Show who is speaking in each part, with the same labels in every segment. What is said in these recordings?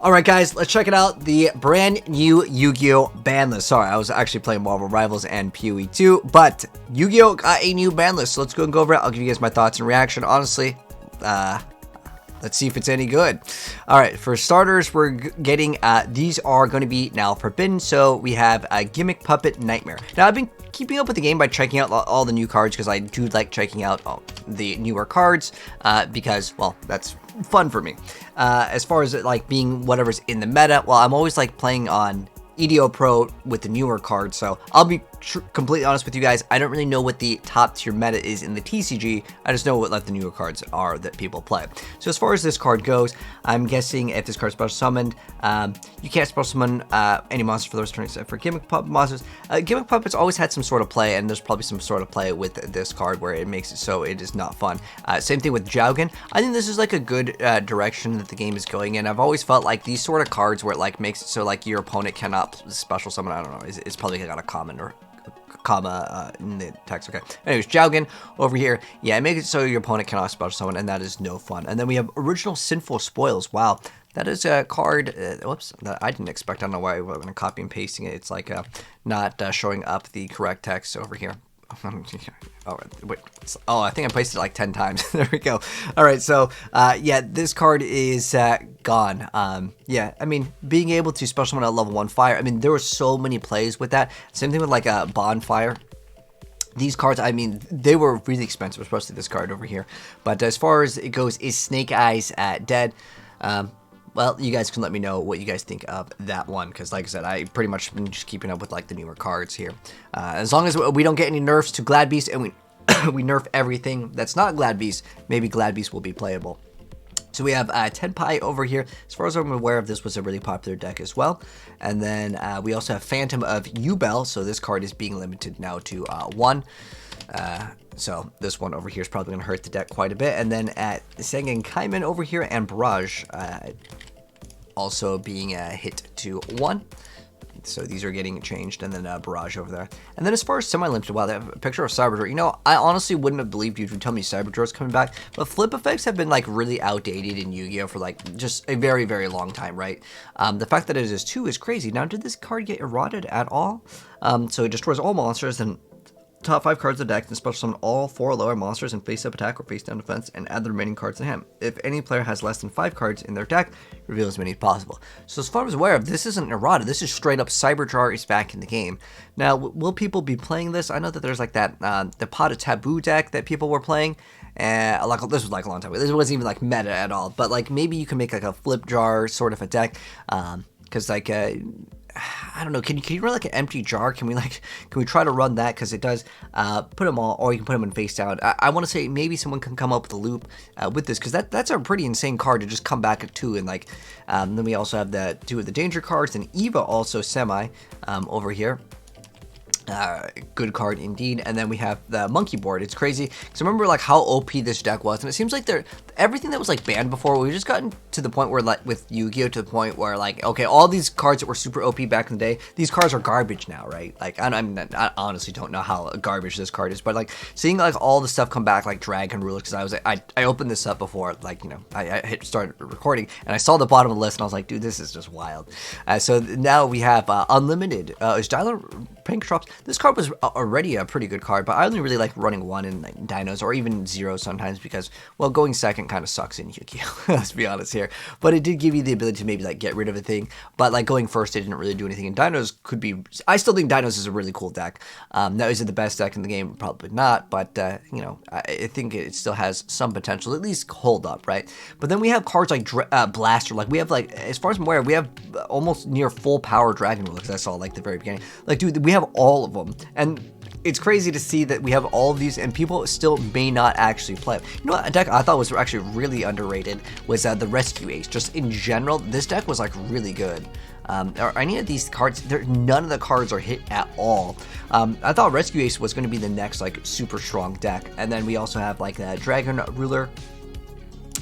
Speaker 1: Alright guys, let's check it out, the brand new Yu-Gi-Oh! Ban list. Sorry, I was actually playing Marvel Rivals and PoE 2, but Yu-Gi-Oh! Got a new ban list, so let's go and go over it. I'll give you guys my thoughts and reaction. Honestly, let's see if it's any good. Alright, for starters, we're getting, these are going to be now forbidden, so we have a Gimmick Puppet Nightmare. Now, I've been keeping up with the game by checking out all the new cards, because I do like checking out the newer cards, because, well, that's fun for me. As far as it like being whatever's in the meta, well, I'm always like playing on EDO Pro with the newer cards, so I'll be completely honest with you guys. I don't really know what the top tier meta is in the TCG. I just know what like the newer cards are that people play. So as far as this card goes, I'm guessing if this card's special summoned, you can't special summon any monsters for the rest of the turn except for Gimmick Puppet monsters. Gimmick Puppets always had some sort of play, and there's probably some sort of play with this card where it makes it so it is not fun. Same thing with Dragon. I think this is like a good direction that the game is going in. I've always felt like these sort of cards where it like makes it so like your opponent cannot special summon, I don't know, it's probably got a comment or comma in the text. Okay, anyways, Dragon over here, yeah, make it so your opponent cannot special summon, and that is no fun. And then we have Original Sinful Spoils. Wow, that is a card, whoops, that I didn't expect. I don't know why I'm going to copy and pasting it. It's like not showing up the correct text over here. Oh, wait. Oh, I think I placed it like 10 times. There we go. All right, so yeah, this card is gone. Yeah, I mean, being able to special summon at level 1 fire, I mean, there were so many plays with that. Same thing with like a bonfire. These cards, I mean, they were really expensive, especially this card over here. But as far as it goes, is Snake Eyes dead? Well, you guys can let me know what you guys think of that one, because like I said, I pretty much been just keeping up with like the newer cards here. As long as we don't get any nerfs to Glad Beast and we we nerf everything that's not Glad Beast, maybe Glad Beast will be playable. So we have Tenpai over here. As far as I'm aware of, this was a really popular deck as well. And then we also have Phantom of Yubel, so this card is being limited now to 1. So this one over here is probably going to hurt the deck quite a bit. And then at Sengen Kaiman over here and Barrage also being hit to 1. So these are getting changed, and then Barrage over there. And then as far as semi-limited, wow, they have a picture of Cyberdraw. You know, I honestly wouldn't have believed you to tell me Cyberdraw is coming back, but flip effects have been like really outdated in Yu-Gi-Oh! For like just a very, very long time, right? The fact that it is 2 is crazy. Now, did this card get eroded at all? So it destroys all monsters and top 5 cards of the deck, and special summon all 4 lower monsters in face-up attack or face-down defense, and add the remaining cards to hand. If any player has less than 5 cards in their deck, reveal as many as possible. So as far as I'm aware of, this isn't errata. This is straight up Cyberdraw is back in the game. Now, will people be playing this? I know that there's like that the Pot of Taboo deck that people were playing. Like this was like a long time ago. This wasn't even like meta at all. But like maybe you can make like a flip jar sort of a deck, because like I don't know. Can you run like an empty jar? Can we try to run that? Because it does put them all, or you can put them in face down. I want to say maybe someone can come up with a loop with this, because that's a pretty insane card to just come back at 2. And like then we also have the 2 of the danger cards, and Eva also semi over here. Good card indeed. And then we have the monkey board. It's crazy because remember like how OP this deck was, and it seems like everything that was like banned before, we've just gotten to the point where like with Yu-Gi-Oh! To the point where like, okay, all these cards that were super OP back in the day, these cards are garbage now, right? Like I honestly don't know how garbage this card is, but like seeing like all the stuff come back, like Dragon Rulers, because I was I opened this up before, like, you know, I started recording, and I saw the bottom of the list and I was like, dude, this is just wild. So now we have Unlimited is Dialer Pink Drops. This card was already a pretty good card, but I only really like running 1 in like Dinos, or even 0 sometimes, because, well, going second kind of sucks in Yu-Gi-Oh! Let's be honest here. But it did give you the ability to maybe like get rid of a thing, but like going first, it didn't really do anything. And Dinos could be, I still think Dinos is a really cool deck. Now, is it the best deck in the game? Probably not, but you know, I think it still has some potential, at least hold up, right? But then we have cards like Blaster. Like we have like, as far as I'm aware, we have almost near full power Dragon Rule, because I saw like the very beginning. Like, dude, we have all of them. And it's crazy to see that we have all of these and people still may not actually play. You know what, a deck I thought was actually really underrated was the Rescue Ace. Just in general, this deck was like really good. Are any of these cards, none of the cards are hit at all. I thought Rescue Ace was going to be the next like super strong deck. And then we also have like Dragon Ruler.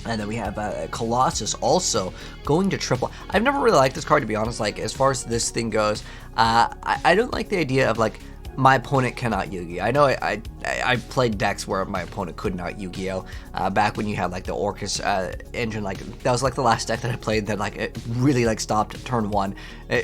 Speaker 1: And then we have Colossus also going to triple. I've never really liked this card, to be honest. Like, as far as this thing goes, I don't like the idea of like my opponent cannot Yugi. I know I I played decks where my opponent couldn't out YuGiOh. Back when you had like the Orcus engine, like that was like the last deck that I played that like it really like stopped turn 1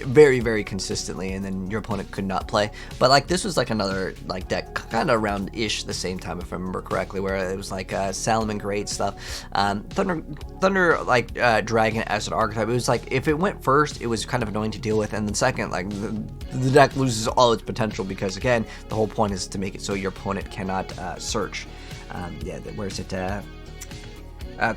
Speaker 1: very consistently, and then your opponent could not play. But like this was like another like deck kind of around ish the same time, if I remember correctly, where it was like Salomon great stuff, Thunder like Dragon as an archetype. It was like if it went first, it was kind of annoying to deal with, and then second, like the deck loses all its potential because again, the whole point is to make it so your opponent cannot search. Yeah, where's it?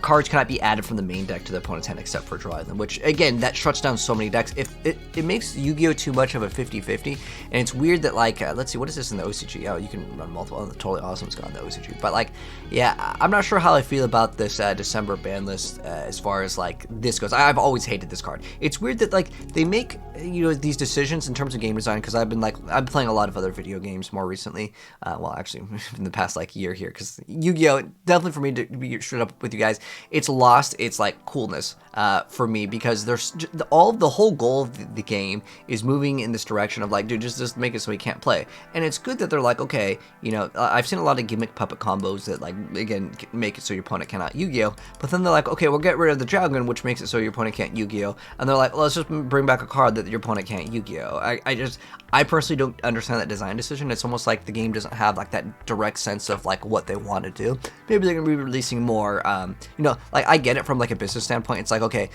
Speaker 1: Cards cannot be added from the main deck to the opponent's hand except for drawing them, which again, that shuts down so many decks. If it makes YuGiOh too much of a 50-50, and it's weird that like, let's see, what is this in the OCG? Oh, you can run multiple. Oh, totally awesome. It's got in the OCG. But like, yeah, I'm not sure how I feel about this December ban list as far as like this goes. I've always hated this card. It's weird that like they make, you know, these decisions in terms of game design, because I'm playing a lot of other video games more recently. Well, actually, in the past like year here, because YuGiOh, definitely for me to be straight up with you guys, it's lost its like coolness for me, because there's the whole goal of the game is moving in this direction of like, dude, just make it so he can't play. And it's good that they're like, okay, you know, I've seen a lot of gimmick puppet combos that like again make it so your opponent cannot YuGiOh, but then they're like, okay, we'll get rid of the dragon, which makes it so your opponent can't YuGiOh, and they're like, well, let's just bring back a card that your opponent can't YuGiOh. I personally don't understand that design decision. It's almost like the game doesn't have like that direct sense of like what they want to do. Maybe they're gonna be releasing more, you know, like I get it from like a business standpoint. It's like, okay,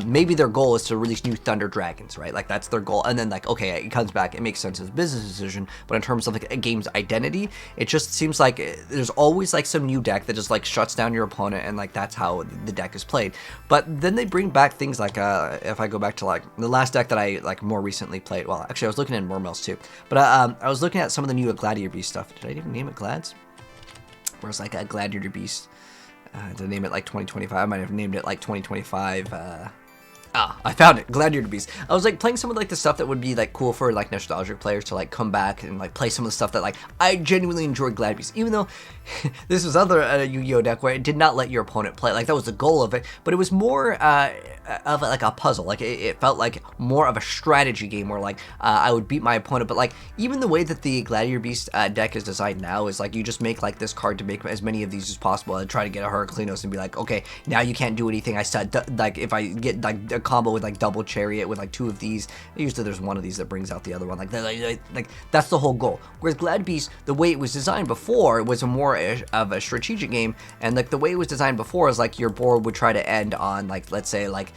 Speaker 1: maybe their goal is to release new Thunder Dragons, right? Like that's their goal, and then like, okay, it comes back, it makes sense as a business decision. But in terms of like a game's identity, it just seems like there's always like some new deck that just like shuts down your opponent, and like that's how the deck is played. But then they bring back things like, if I go back to like the last deck that I like more recently played, well, actually I was looking at Mermails too, but I was looking at some of the new Gladiator Beast stuff. Did I even name it Glads? Where it's like a Gladiator Beast. To name it like 2025, I might have named it like 2025. I found it, Gladiator Beast. I was like playing some of like the stuff that would be like cool for like nostalgic players to like come back and like play some of the stuff that like I genuinely enjoyed Gladiator Beast, even though this was other YuGiOh deck where it did not let your opponent play. Like that was the goal of it, but it was more of like a puzzle. Like it felt like more of a strategy game where like I would beat my opponent. But like even the way that the Gladiator Beast deck is designed now is like you just make like this card to make as many of these as possible and try to get a Heraclinos and be like, okay, now you can't do anything. I said like if I get like a combo with like double chariot with like 2 of these, usually there's one of these that brings out the other one. Like that's the whole goal. Whereas Glad Beast, the way it was designed before, it was a more of a strategic game, and like the way it was designed before is like your board would try to end on like, let's say like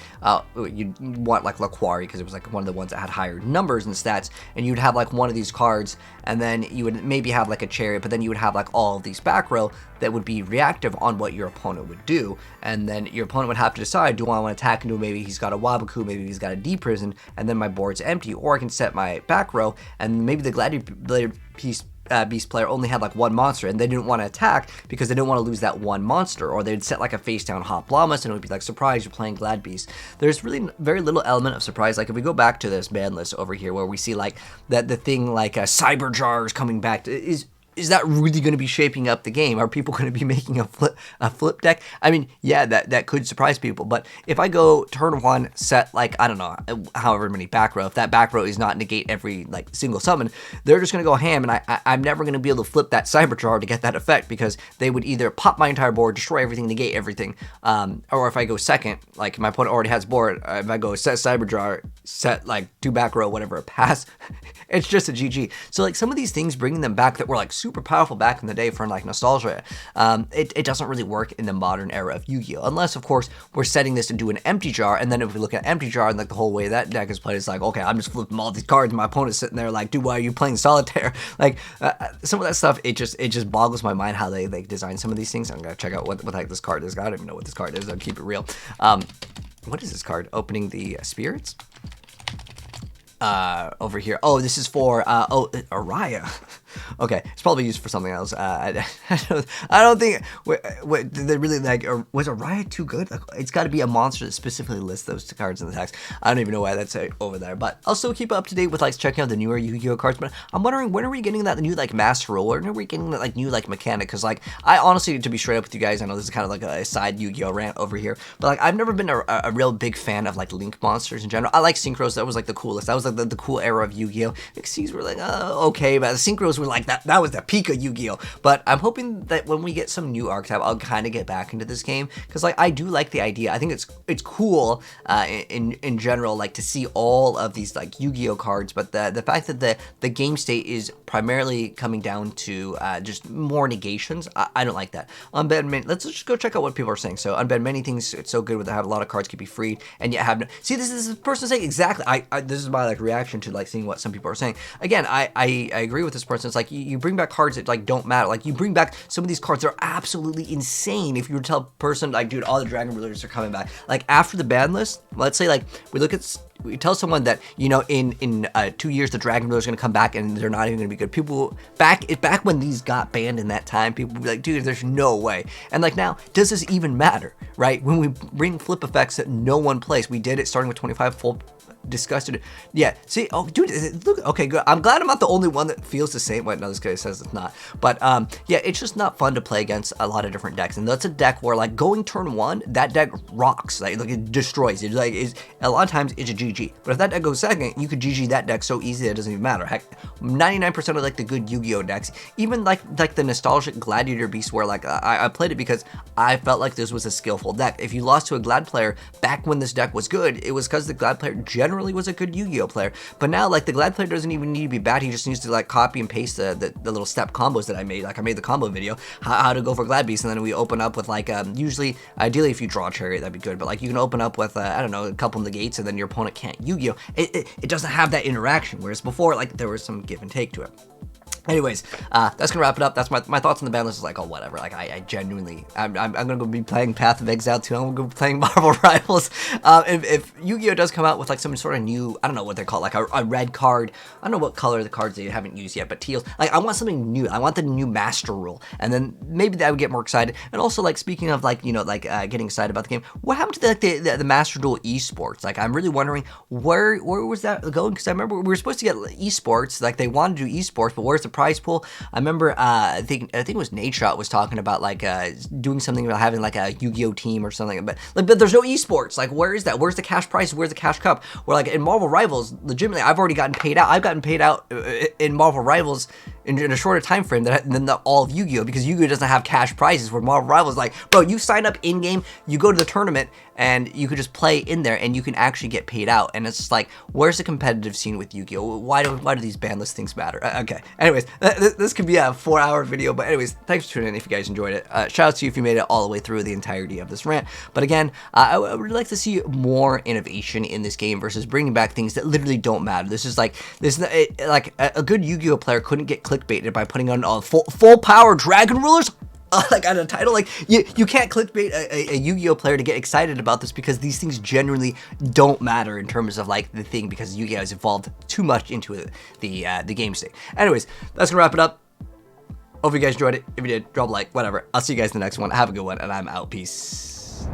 Speaker 1: you'd want like Laquari because it was like one of the ones that had higher numbers and stats, and you'd have like one of these cards, and then you would maybe have like a chariot, but then you would have like all of these back row that would be reactive on what your opponent would do, and then your opponent would have to decide, do I want to attack into, maybe he's got a Wabaku, maybe he's got a D prison, and then my board's empty, or I can set my back row, and maybe the Gladiator Beast player only had like one monster, and they didn't want to attack because they didn't want to lose that one monster, or they'd set like a face down Hop Llamas, and it would be like, surprise, you're playing Glad Beast. There's really very little element of surprise. Like if we go back to this ban list over here where we see like that the thing like Cyber Jar is coming back, is that really going to be shaping up the game? Are people going to be making a flip deck? I mean, yeah, that could surprise people. But if I go turn 1, set like, I don't know, however many back row, if that back row is not negate every like single summon, they're just going to go ham, and I'm never going to be able to flip that Cyber Jar to get that effect, because they would either pop my entire board, destroy everything, negate everything, or if I go second, like my opponent already has board, if I go set Cyber Jar, set like 2 back row, whatever, pass, it's just a GG. So like some of these things, bringing them back that were like super powerful back in the day for like nostalgia, it doesn't really work in the modern era of YuGiOh, unless of course we're setting this into an empty jar, and then if we look at empty jar and like the whole way that deck is played, it's like, okay, I'm just flipping all these cards and my opponent's sitting there like, dude, why are you playing solitaire? Like some of that stuff, it just boggles my mind how they design some of these things. I'm gonna check out what the heck this card is. I don't even know what this card is. I'll keep it real. What is this card? Opening the spirits? Over here. Oh, this is for Araya. Okay, it's probably used for something else. I don't think they really like. Or was Araya too good? Like, it's got to be a monster that specifically lists those cards in the text. I don't even know why that's over there. But I'll still keep up to date with like checking out the newer YuGiOh cards. But I'm wondering, when are we getting that new like master rule? When are we getting that like new like mechanic? Because like I honestly, to be straight up with you guys, I know this is kind of like a side YuGiOh rant over here, but like I've never been a real big fan of like link monsters in general. I like synchros. That was like the coolest. That was like the cool era of YuGiOh. Xyz were like okay, but the synchros when like that was the peak of Yu-Gi-Oh. But I'm hoping that when we get some new archetype, I'll kind of get back into this game, because like I do like the idea. I think it's cool in general, like to see all of these like Yu-Gi-Oh cards, but the fact that the game state is primarily coming down to just more negations, I don't like that. Unbanned many, let's just go check out what people are saying. So unbanned many things, it's so good with have a lot of cards can be freed, and yet have no, see, this is the person saying exactly, this is my like reaction to like seeing what some people are saying. Again, I agree with this person. It's like you bring back cards that like don't matter. Like you bring back some of these cards that are absolutely insane. If you were to tell a person like, dude, all the Dragon Rulers are coming back, like after the ban list, let's say like we tell someone that, you know, in 2 years the Dragon Rulers are gonna come back and they're not even gonna be good. People back when these got banned in that time, people would be like, dude, there's no way. And like now, does this even matter, right? When we bring flip effects that no one plays, we did it starting with 25 full. Disgusted. Yeah, see, oh dude, look, okay, good. I'm glad I'm not the only one that feels the same. Wait, no, this guy says it's not. But yeah, it's just not fun to play against a lot of different decks, and that's a deck where like going turn 1, that deck rocks. Like it destroys. It like is a lot of times it's a GG. But if that deck goes second, you could GG that deck so easy that it doesn't even matter. Heck, 99% of like the good Yu-Gi-Oh decks, even like the nostalgic Gladiator Beast, where like I played it because I felt like this was a skillful deck. If you lost to a Glad player back when this deck was good, it was because the Glad player generally was a good Yu-Gi-Oh player. But now like the Glad player doesn't even need to be bad. He just needs to like copy and paste the little step combos that I made. Like I made the combo video how to go for Glad Beast, and then we open up with like usually, ideally if you draw a Chariot, that'd be good, but like you can open up with I don't know, a couple negates, and then your opponent can't Yu-Gi-Oh. It doesn't have that interaction, whereas before like there was some give and take to it. Anyways, that's gonna wrap it up. That's my thoughts on the ban list. Is like, oh, whatever. Like, I genuinely, I'm gonna go be playing Path of Exile 2. I'm gonna go be playing Marvel Rivals. If Yu-Gi-Oh does come out with like some sort of new, I don't know what they're called, like a red card. I don't know what color the cards they haven't used yet, but teal. Like, I want something new. I want the new Master Rule, and then maybe that would get more excited. And also, like, speaking of like, you know, like getting excited about the game, what happened to the Master Duel Esports? Like, I'm really wondering where was that going? Because I remember we were supposed to get Esports. Like, they wanted to do Esports, but where's the prize pool? I remember I think it was Nadeshot was talking about like doing something about having like a Yu-Gi-Oh team or something, but there's no esports. Like, where is that? Where's the cash prize? Where's the cash cup? Where like in Marvel Rivals, legitimately I've already gotten paid out. I've gotten paid out in Marvel Rivals in a shorter time frame than all of Yu-Gi-Oh, because Yu-Gi-Oh doesn't have cash prizes, where Marvel Rivals like, bro, you sign up in game, you go to the tournament, and you could just play in there and you can actually get paid out. And it's just like, where's the competitive scene with Yu-Gi-Oh? Why do these ban list things matter? Okay, anyways, this could be a 4-hour video, but anyways, thanks for tuning in if you guys enjoyed it. Shout out to you if you made it all the way through the entirety of this rant. But again, I would really like to see more innovation in this game versus bringing back things that literally don't matter. This is like, like a good Yu-Gi-Oh player couldn't get clickbaited by putting on full power Dragon Rulers. Like on a title, like you can't clickbait a Yu-Gi-Oh player to get excited about this, because these things genuinely don't matter in terms of like the thing, because Yu-Gi-Oh has evolved too much into the game state. Anyways, that's gonna wrap it up. Hope you guys enjoyed it. If you did, drop a like, whatever. I'll see you guys in the next one. Have a good one, and I'm out. Peace.